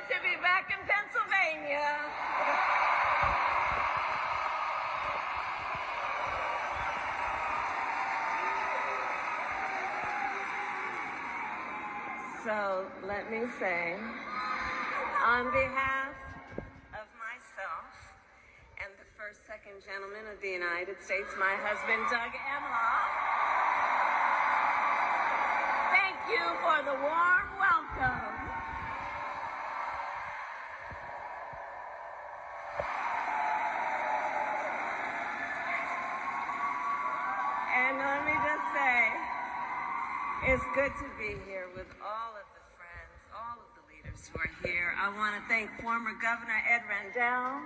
good to be back in Pennsylvania. So let me say, on behalf of myself and the first, second gentleman of the United States, my husband, Doug Emhoff, thank you for the warm welcome. And let me just say, it's good to be here with all of the friends, all of the leaders who are here. I want to thank former Governor Ed Rendell,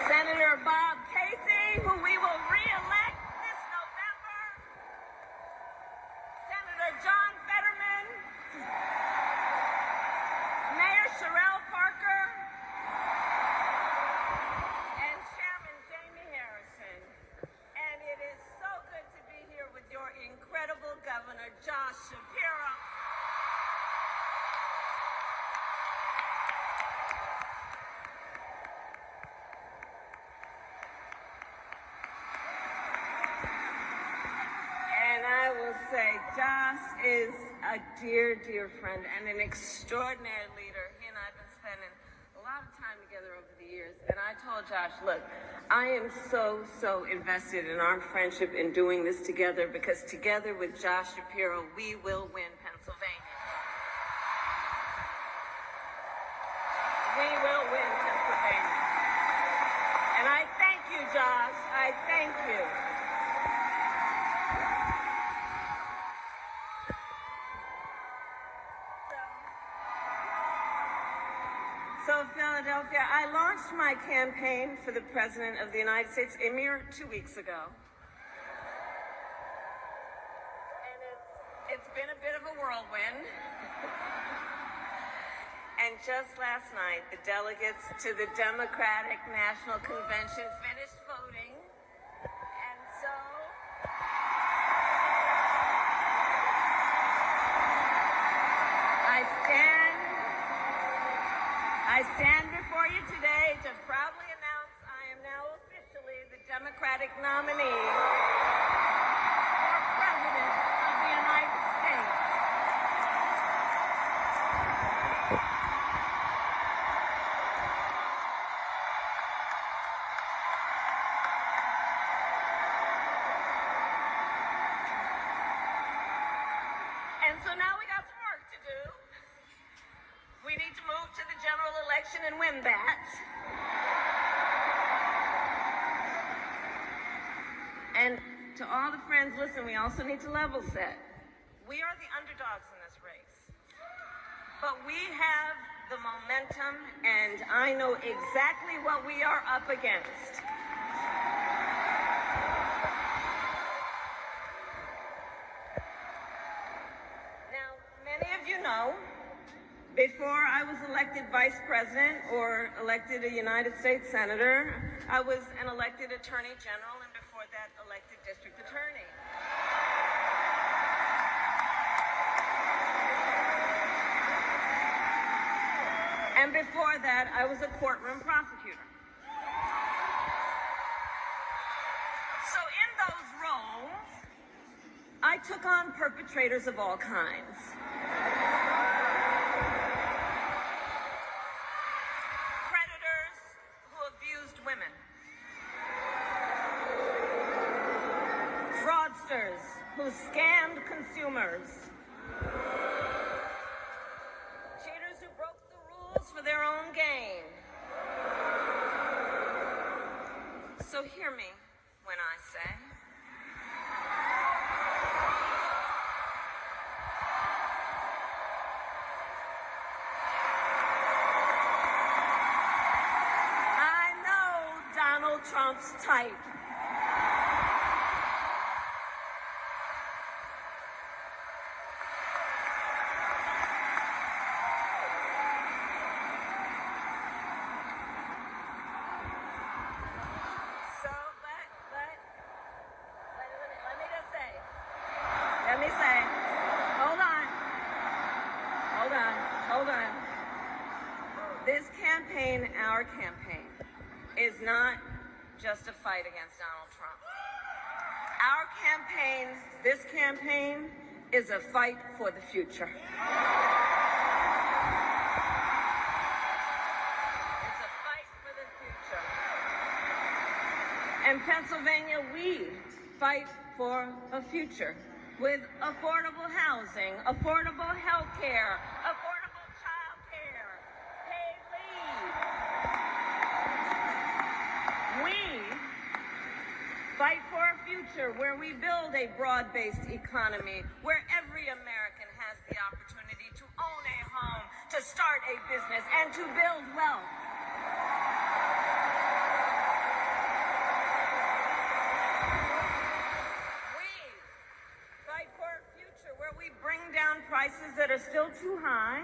Senator Bob Casey, who we will re-elect this November, Senator John Fetterman, Mayor Sherelle Parker, and Chairman Jamie Harrison. And it is so good to be here with your incredible Governor, Josh Shapiro. And I will say, Josh is a dear, dear friend and an extraordinary leader. He and I have been spending a lot of time together over the years. And I told Josh, look, I am so invested in our friendship in doing this together, because together with Josh Shapiro, we will win Pennsylvania. We will win Pennsylvania. And I thank you, Josh. I thank you. So Philadelphia, I launched my campaign for the President of the United States a mere 2 weeks ago. And it's been a bit of a whirlwind. And just last night, the delegates to the Democratic National Convention finished voting. And so I stand before you today to proudly announce I am now officially the Democratic nominee for President of the United States. And so now we got some work to do. We need to move to the general election and win that. And to all the friends, listen, we also need to level set. We are the underdogs in this race. But we have the momentum, and I know exactly what we are up against. Now, many of you know, before I was elected vice president or elected a United States senator, I was an elected attorney general, and before that, elected district attorney. And before that, I was a courtroom prosecutor. So in those roles, I took on perpetrators of all kinds. Women, fraudsters who scammed consumers, cheaters who broke the rules for their own gain. So hear me when I say, Trump's type. So, let me say, hold on. campaign is not just a fight against Donald Trump. Our campaign, this campaign, is a fight for the future. It's a fight for the future. In Pennsylvania, we fight for a future with affordable housing, affordable health care, affordable child care, paid leave. We fight for a future where we build a broad-based economy, where every American has the opportunity to own a home, to start a business, and to build wealth. Prices that are still too high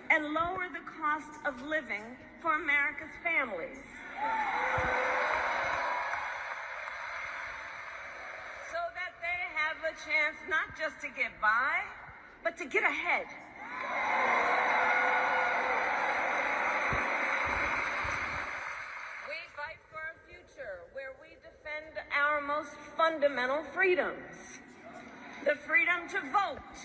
and lower the cost of living for America's families. So that they have a chance not just to get by, but to get ahead. We fight for a future where we defend our most fundamental freedoms. The freedom to vote.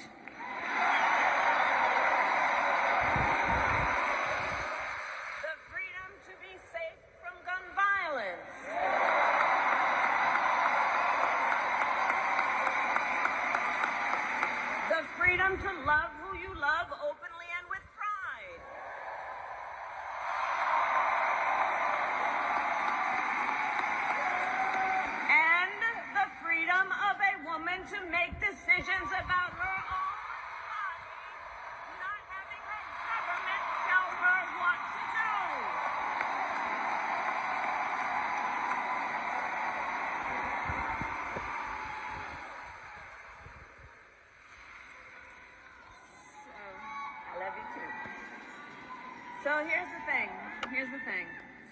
The freedom to be safe from gun violence. The freedom to love who you love openly and with pride. And the freedom of a woman to make decisions about her own body, not having her government tell her what to do. I love you too. So here's the thing.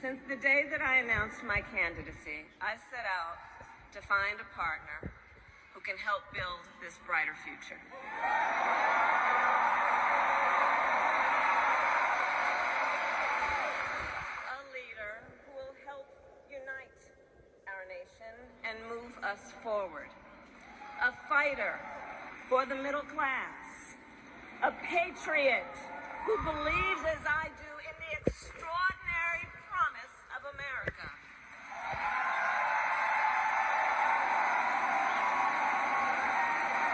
Since the day that I announced my candidacy, I set out to find a partner who can help build this brighter future. A leader who will help unite our nation and move us forward. A fighter for the middle class. A patriot who believes, as I do, in the extraordinary promise of America.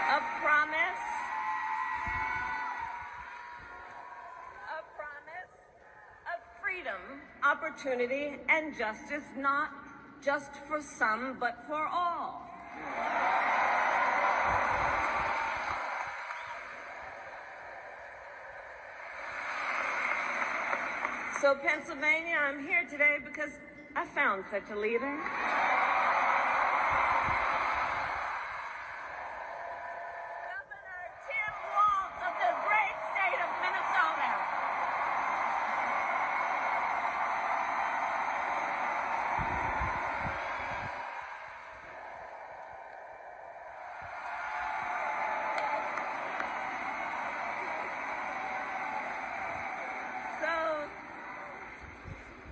A promise of freedom, opportunity, and justice, not just for some, but for all. So, Pennsylvania, I'm here today because I found such a leader. Governor Tim Walz of the great state of Minnesota.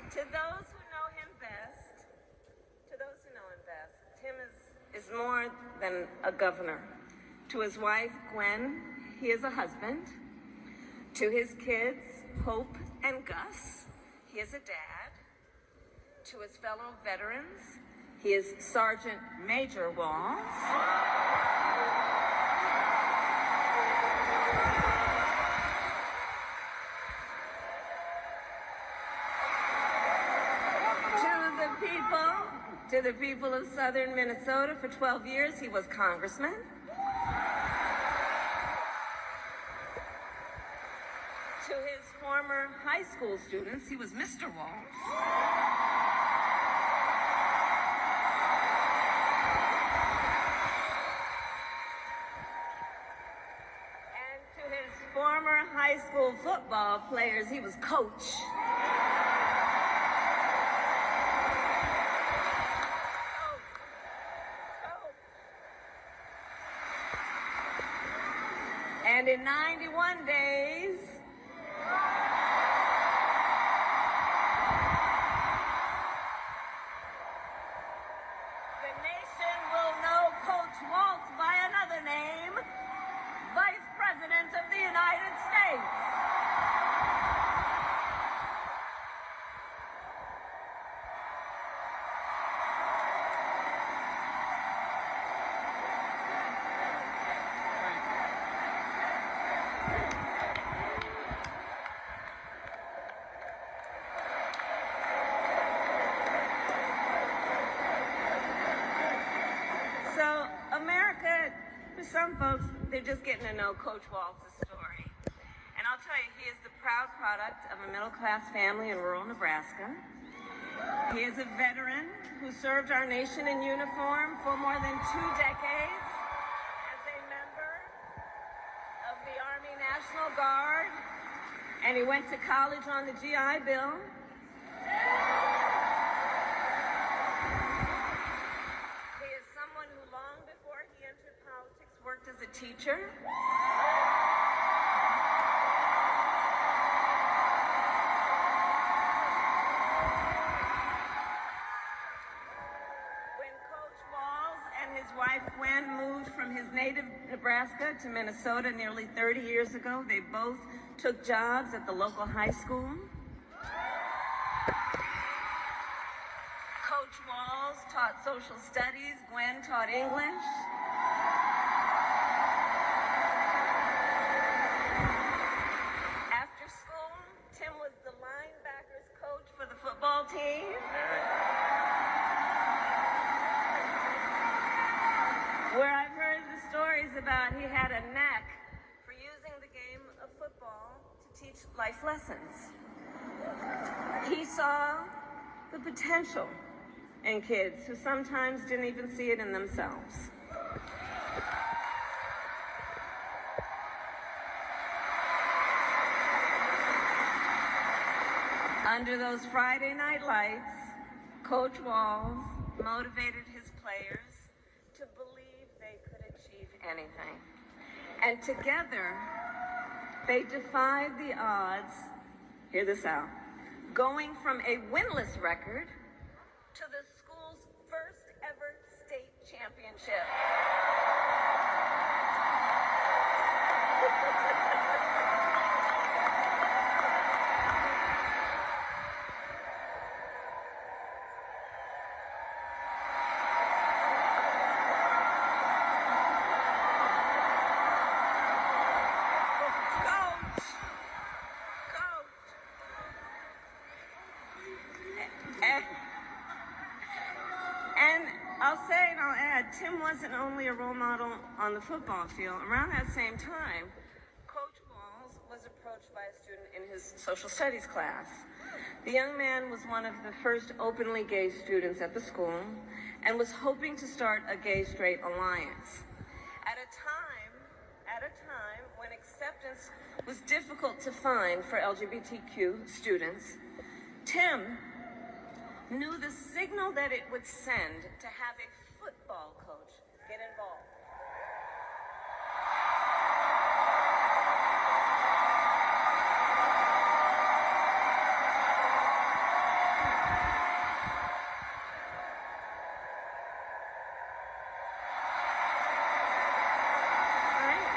To those who know him best, Tim is more than a governor. To his wife, Gwen, he is a husband. To his kids, Hope and Gus, he is a dad. To his fellow veterans, he is Sergeant Major Walz. To the people of southern Minnesota, for 12 years, he was congressman. To his former high school students, he was Mr. Walz. And to his former high school football players, he was coach. And in 91 days, some folks, they're just getting to know Coach Walz's story. And I'll tell you, he is the proud product of a middle-class family in rural Nebraska. He is a veteran who served our nation in uniform for more than 2 decades as a member of the Army National Guard, and he went to college on the GI Bill. He is someone who long before he entered politics worked as a teacher. Gwen moved from his native Nebraska to Minnesota nearly 30 years ago. They both took jobs at the local high school. Coach Walz taught social studies. Gwen taught English. After school, Tim was the linebackers coach for the football team. Where I've heard the stories about he had a knack for using the game of football to teach life lessons. He saw the potential in kids who sometimes didn't even see it in themselves. Under those Friday night lights, Coach Walz motivated his players to believe they could achieve anything. And together, they defied the odds, hear this out, going from a winless record to the school's first ever state championship. I'll say and I'll add, Tim wasn't only a role model on the football field. Around that same time, Coach Walz was approached by a student in his social studies class. The young man was one of the first openly gay students at the school and was hoping to start a gay-straight alliance. At a time when acceptance was difficult to find for LGBTQ students, Tim knew the signal that it would send to have a football coach get involved. Right?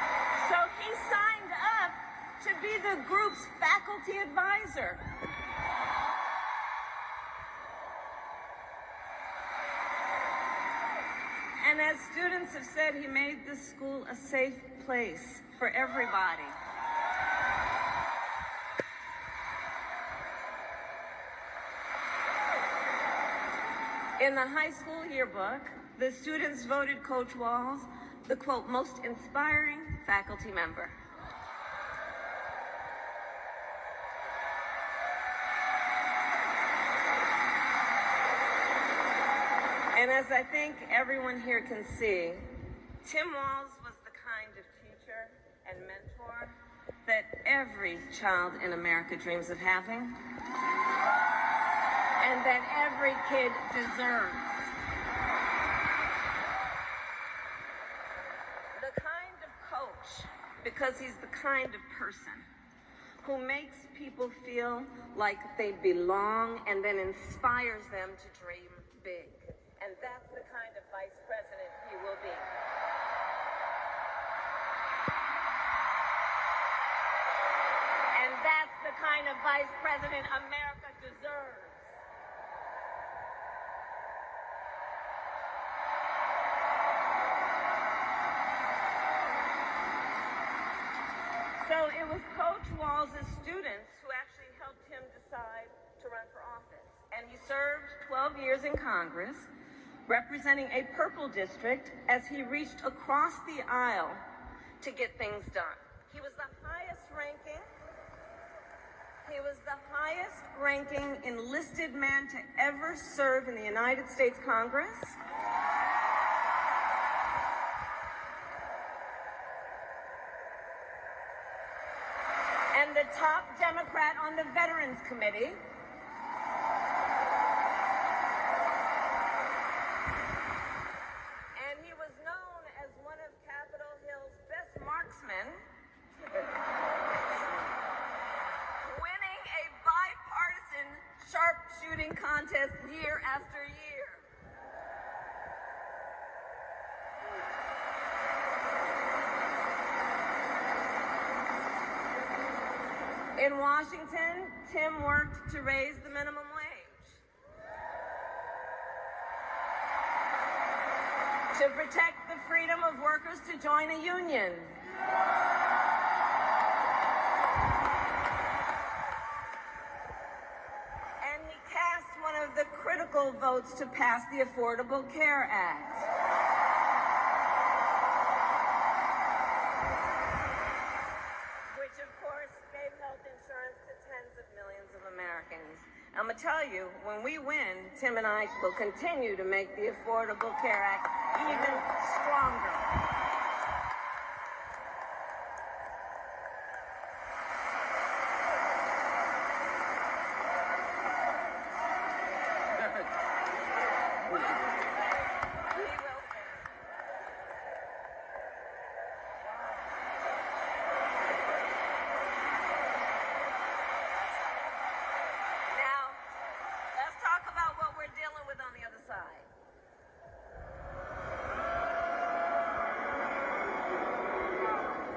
So he signed up to be the group's faculty advisor. And as students have said, he made this school a safe place for everybody. In the high school yearbook, the students voted Coach Walz the, quote, most inspiring faculty member. And as I think everyone here can see, Tim Walz was the kind of teacher and mentor that every child in America dreams of having, and that every kid deserves. The kind of coach, because he's the kind of person who makes people feel like they belong and then inspires them to dream big. And that's the kind of vice president he will be. And that's the kind of vice president America deserves. So it was Coach Walz's students who actually helped him decide to run for office. And he served 12 years in Congress, representing a purple district as he reached across the aisle to get things done. He was the highest ranking enlisted man to ever serve in the United States Congress. And the top Democrat on the Veterans Committee. And he was known as one of Capitol Hill's best marksmen, winning a bipartisan sharpshooting contest year after year. In Washington, Tim worked to raise the minimum wage, to protect the freedom of workers to join a union, and he cast one of the critical votes to pass the Affordable Care Act. I'm going to tell you, when we win, Tim and I will continue to make the Affordable Care Act even stronger.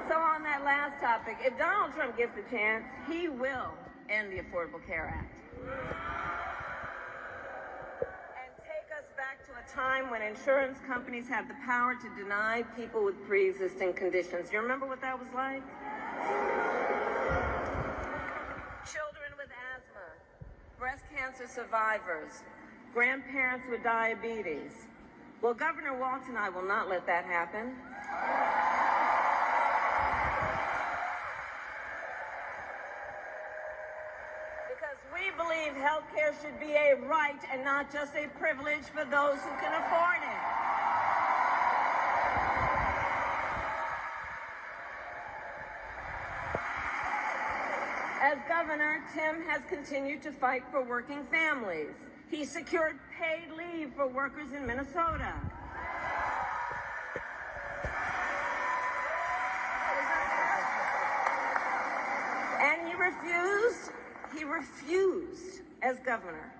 So on that last topic, if Donald Trump gets the chance, he will end the Affordable Care Act. And take us back to a time when insurance companies had the power to deny people with pre-existing conditions. You remember what that was like? Children with asthma, breast cancer survivors, grandparents with diabetes. Well, Governor Walz and I will not let that happen. Because we believe health care should be a right and not just a privilege for those who can afford it. As governor, Tim has continued to fight for working families. He secured paid leave for workers in Minnesota. And he refused as governor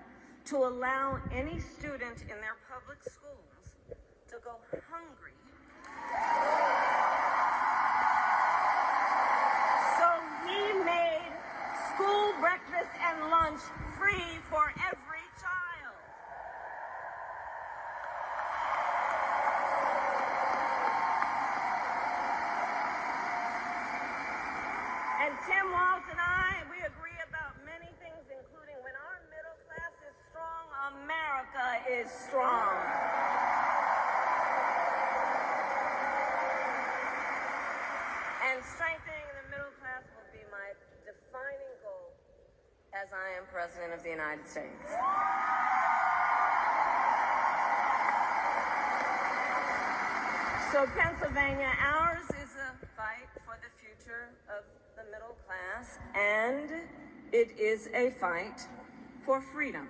to allow any student in their public schools to go hungry. So he made school breakfast and lunch free for every child. And Tim Walz and I, we agree about many things, including when our middle class is strong, America is strong. And strengthening the middle class will be my defining goal as I am President of the United States. So Pennsylvania, ours is a fight for the future of the middle class, and it is a fight for freedom.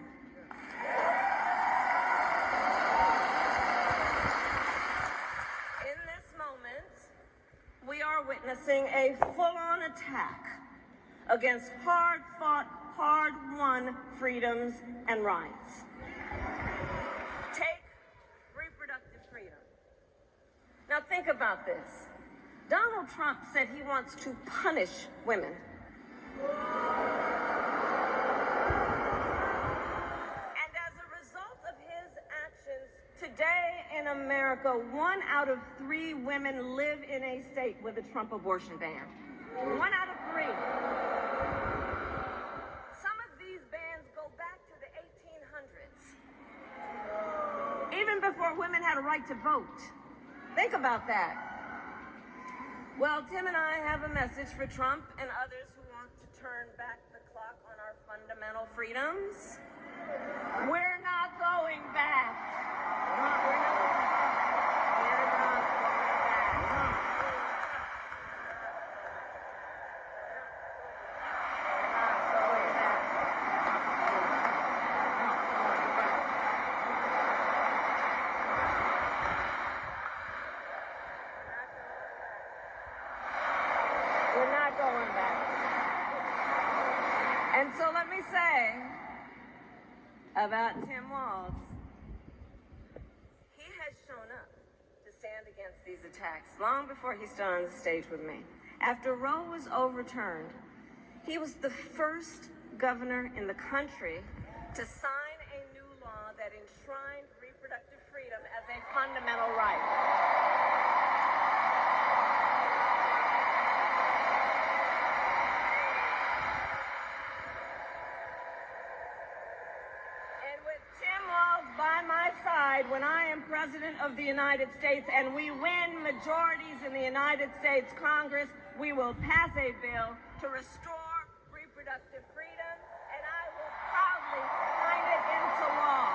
In this moment, we are witnessing a full-on attack against hard-fought, hard-won freedoms and rights. Take reproductive freedom. Now think about this. Donald Trump said he wants to punish women. And as a result of his actions, today in America, 1 out of 3 women live in a state with a Trump abortion ban. 1 out of 3. Some of these bans go back to the 1800s. even before women had a right to vote. Think about that. Well, Tim and I have a message for Trump and others who want to turn back the clock on our fundamental freedoms. We're not going back. We're not going back. We're not going back. And so let me say about Tim Walz, he has shown up to stand against these attacks long before he stood on the stage with me. After Roe was overturned, he was the first governor in the country to sign a new law that enshrined reproductive freedom as a fundamental right. When I am President of the United States and we win majorities in the United States Congress, we will pass a bill to restore reproductive freedom, and I will proudly sign it into law.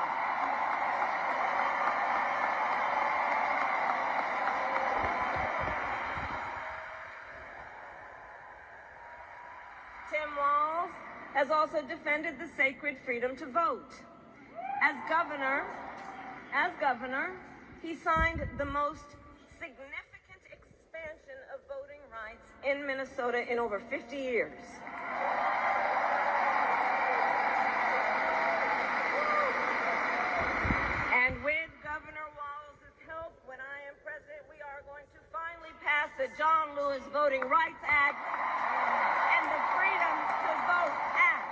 Tim Walz has also defended the sacred freedom to vote. As governor, he signed the most significant expansion of voting rights in Minnesota in over 50 years. And with Governor Walz's help, when I am president, we are going to finally pass the John Lewis Voting Rights Act and the Freedom to Vote Act.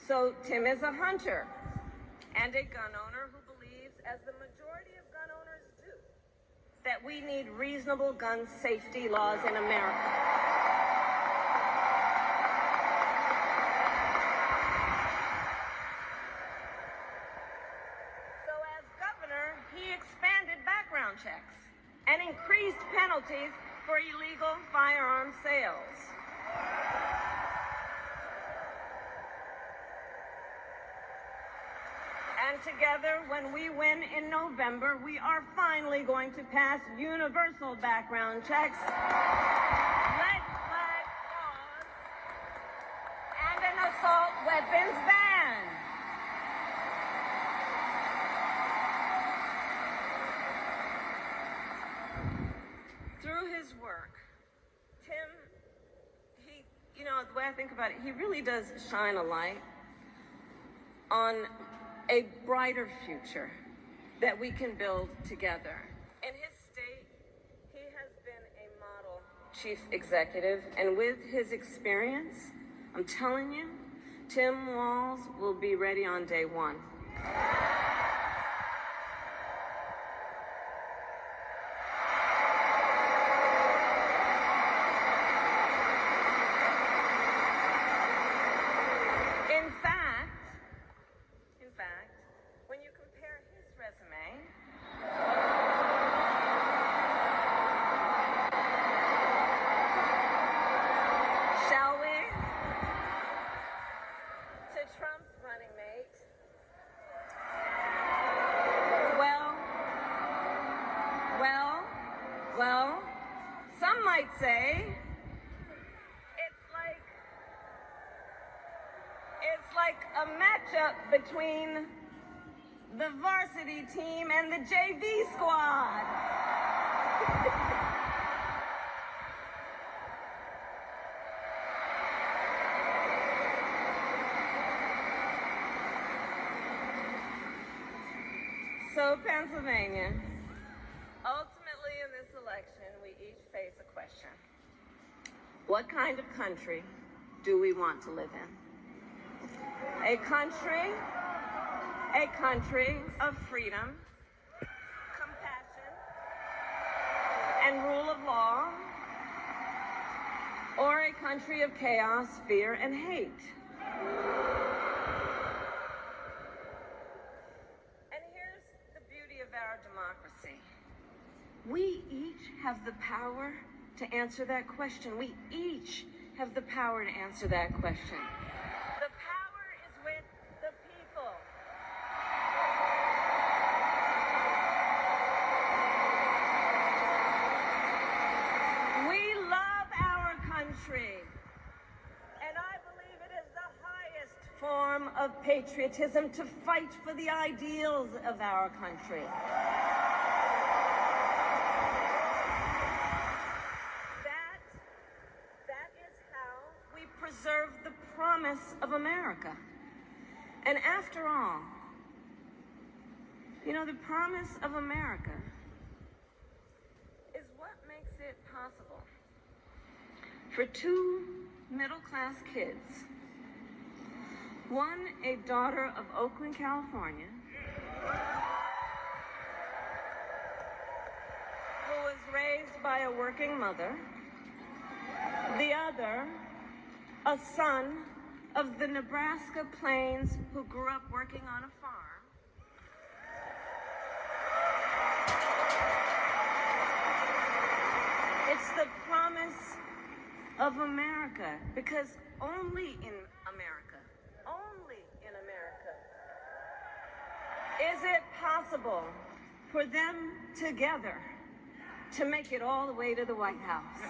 So Tim is a hunter and a gun owner who believes, as the majority of gun owners do, that we need reasonable gun safety laws in America. So as governor, he expanded background checks and increased penalties for illegal firearm sales. And together, when we win in November, we are finally going to pass universal background checks, red flag laws, and an assault weapons ban. Through his work, Tim, the way I think about it, he really does shine a light on a brighter future that we can build together. In his state, he has been a model chief executive, and with his experience, I'm telling you, Tim Walz will be ready on day one. In fact, when you compare his resume shall we, to Trump's running mate, well, some might say it's like a matchup between the varsity team and the JV squad. So, Pennsylvania, ultimately in this election, we each face a question. What kind of country do we want to live in? A country of freedom, compassion, and rule of law. country of chaos, fear, and hate. And here's the beauty of our democracy. We each have the power to answer that question. We each have the power to answer that question. The power is with the people. We love our country, and I believe it is the highest form of patriotism to fight for the ideals of our country. Preserve the promise of America. And after all, you know, the promise of America is what makes it possible for two middle-class kids, one a daughter of Oakland, California, who was raised by a working mother, the other a son of the Nebraska plains who grew up working on a farm. It's the promise of America, because only in America is it possible for them together to make it all the way to the White House.